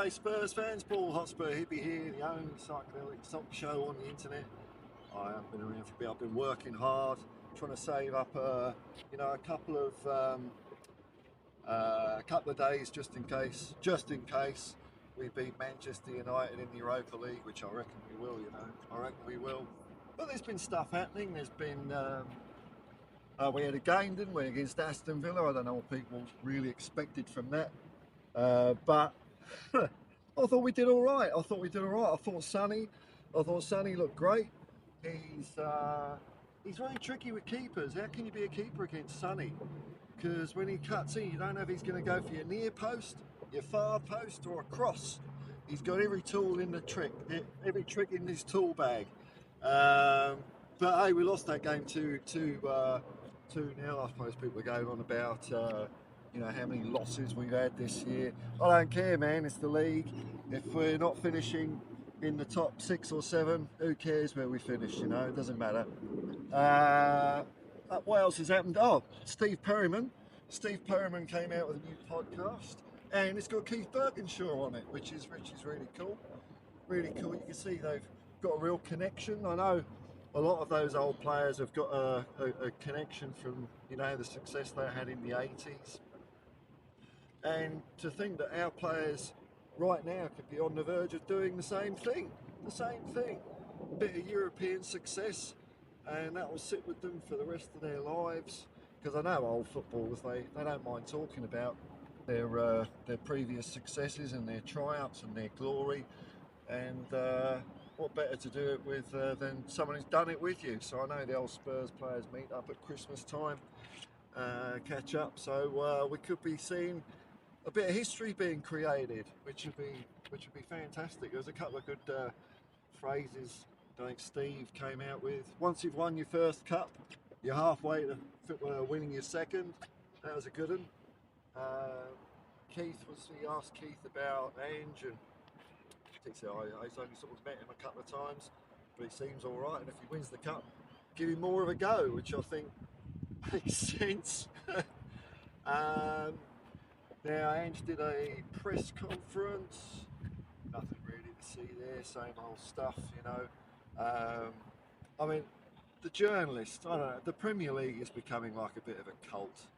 G'day Spurs fans, Paul Hotspur Hippie here, the only psychedelic sock show on the internet. I haven't been around for a bit. I've been working hard, trying to save up, a couple of days just in case we beat Manchester United in the Europa League, which I reckon we will. I reckon we will. But there's been stuff happening. There's been we had a game, didn't we, against Aston Villa? I don't know what people really expected from that. But I thought we did all right. I thought Sonny looked great. He's very tricky with keepers. How can you be a keeper against Sonny? Because when he cuts in, you don't know if he's going to go for your near post, your far post, or a cross. He's got every tool in the trick, every trick in his tool bag. But hey, we lost that game 2-0. I suppose people are going on about how many losses we've had this year. I don't care, man. It's the league. If we're not finishing in the top 6 or 7, who cares where we finish? It doesn't matter. What else has happened? Oh, Steve Perryman came out with a new podcast, and it's got Keith Birkinshaw on it, which is really cool. Really cool. You can see they've got a real connection. I know a lot of those old players have got a connection from the success they had in the 80s. And to think that our players right now could be on the verge of doing the same thing. A bit of European success, and that will sit with them for the rest of their lives. Because I know old footballers, they don't mind talking about their previous successes and their triumphs and their glory. And what better to do it with than someone who's done it with you. So I know the old Spurs players meet up at Christmas time, catch up. So we could be seeing a bit of history being created, which would be fantastic. There's a couple of good phrases I think Steve came out with. Once you've won your first cup, you're halfway to winning your second. That was a good one. He asked Keith about Ange, and he said, I've only sort of met him a couple of times, but he seems all right, and if he wins the cup, give him more of a go, which I think makes sense. Now, Ange did a press conference, nothing really to see there, same old stuff, I mean, the journalists, I don't know, the Premier League is becoming like a bit of a cult.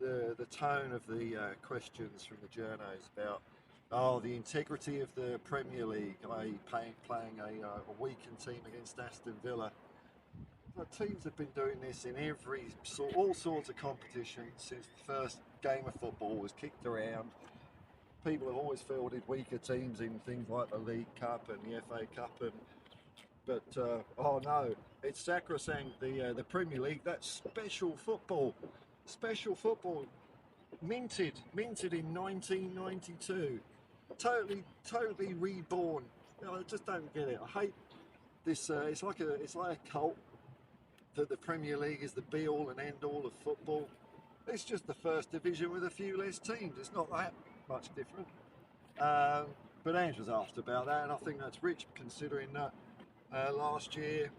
The tone of the questions from the journos about the integrity of the Premier League, playing a weakened team against Aston Villa. Teams have been doing this in all sorts of competitions since the first game of football was kicked around. People have always fielded weaker teams in things like the League Cup and the FA Cup, but no, it's sacrosanct. The Premier League, that's special football, minted in 1992, totally reborn. I just don't get it. I hate this. It's like a cult that the Premier League is the be-all and end-all of football. It's just the first division with a few less teams. It's not that much different. But Ange was asked about that, and I think that's rich, considering that last year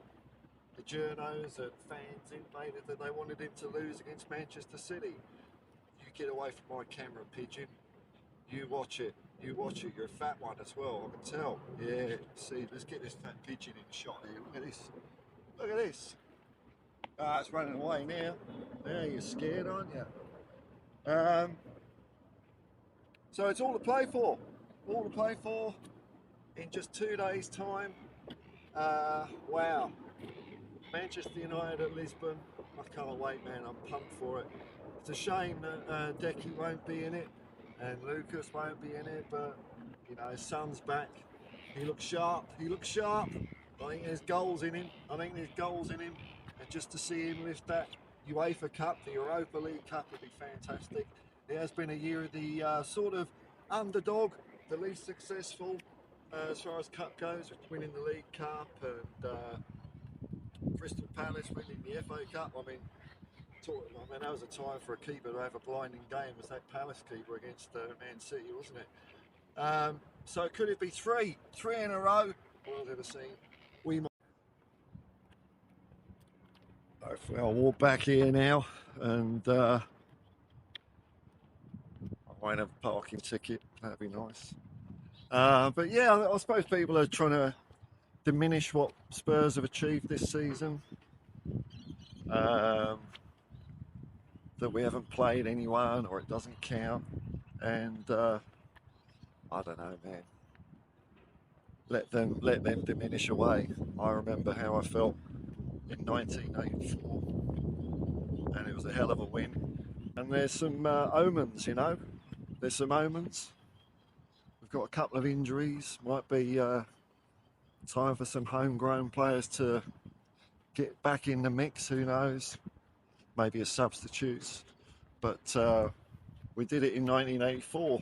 the journos and fans intimated that they wanted him to lose against Manchester City. You get away from my camera, pigeon. You watch it. You're a fat one as well, I can tell. Yeah, see, let's get this fat pigeon in the shot here. Look at this. It's running away now. Now you're scared, aren't you? So it's all to play for. In just 2 days' time. Wow. Manchester United at Lisbon. I can't wait, man. I'm pumped for it. It's a shame that Decky won't be in it and Lucas won't be in it, but his son's back. He looks sharp. I think there's goals in him. And just to see him lift that UEFA Cup, the Europa League Cup, would be fantastic. It has been a year of the sort of underdog, the least successful as far as cup goes, winning the League Cup and Crystal Palace winning the FA Cup. I mean, that was a time for a keeper to have a blinding game. Was that Palace keeper against Man City, wasn't it? So could it be three in a row? World ever seen? We might. Hopefully I'll walk back here now, and I won't have a parking ticket. That'd be nice. But yeah, I suppose people are trying to diminish what Spurs have achieved this season. Um, that we haven't played anyone or it doesn't count. And I don't know, man. Let them diminish away. I remember how I felt in 1984, and it was a hell of a win. And there's some omens, you know. There's some omens. We've got a couple of injuries. Might be time for some homegrown players to get back in the mix. Who knows? Maybe as substitutes. But we did it in 1984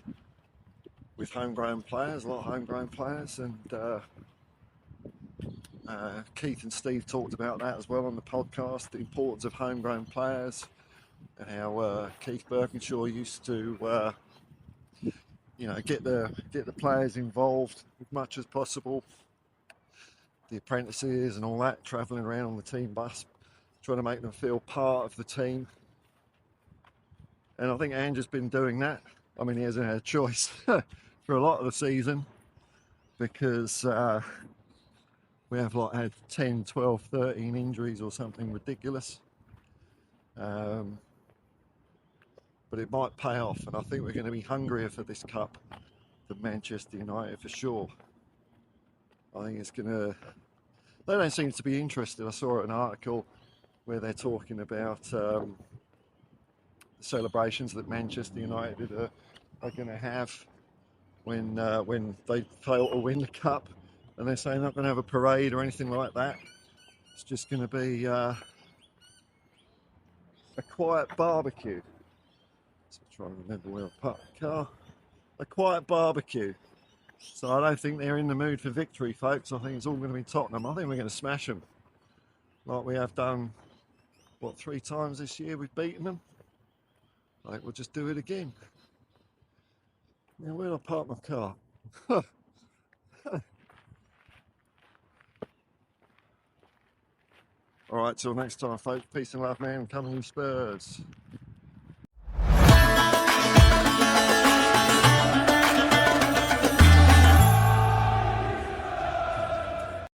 with homegrown players, a lot of homegrown players, and Keith and Steve talked about that as well on the podcast, the importance of homegrown players, and how Keith Birkinshaw used to, get the players involved as much as possible, the apprentices and all that, travelling around on the team bus, trying to make them feel part of the team. And I think Ange has been doing that. I mean, he hasn't had a choice for a lot of the season because we have had 10, 12, 13 injuries or something ridiculous. But it might pay off, and I think we're going to be hungrier for this cup than Manchester United for sure. I think it's going to... They don't seem to be interested. I saw an article where they're talking about the celebrations that Manchester United are going to have when they fail to win the cup, and they're saying they're not going to have a parade or anything like that. It's just going to be a quiet barbecue. So I'm trying to remember where I parked the car. A quiet barbecue. So I don't think they're in the mood for victory, folks. I think it's all going to be Tottenham. I think we're going to smash them, like we have done, 3 times this year we've beaten them. I think we'll just do it again. Now, where did I park my car? All right, till next time, folks. Peace and love, man. Come on, you Spurs.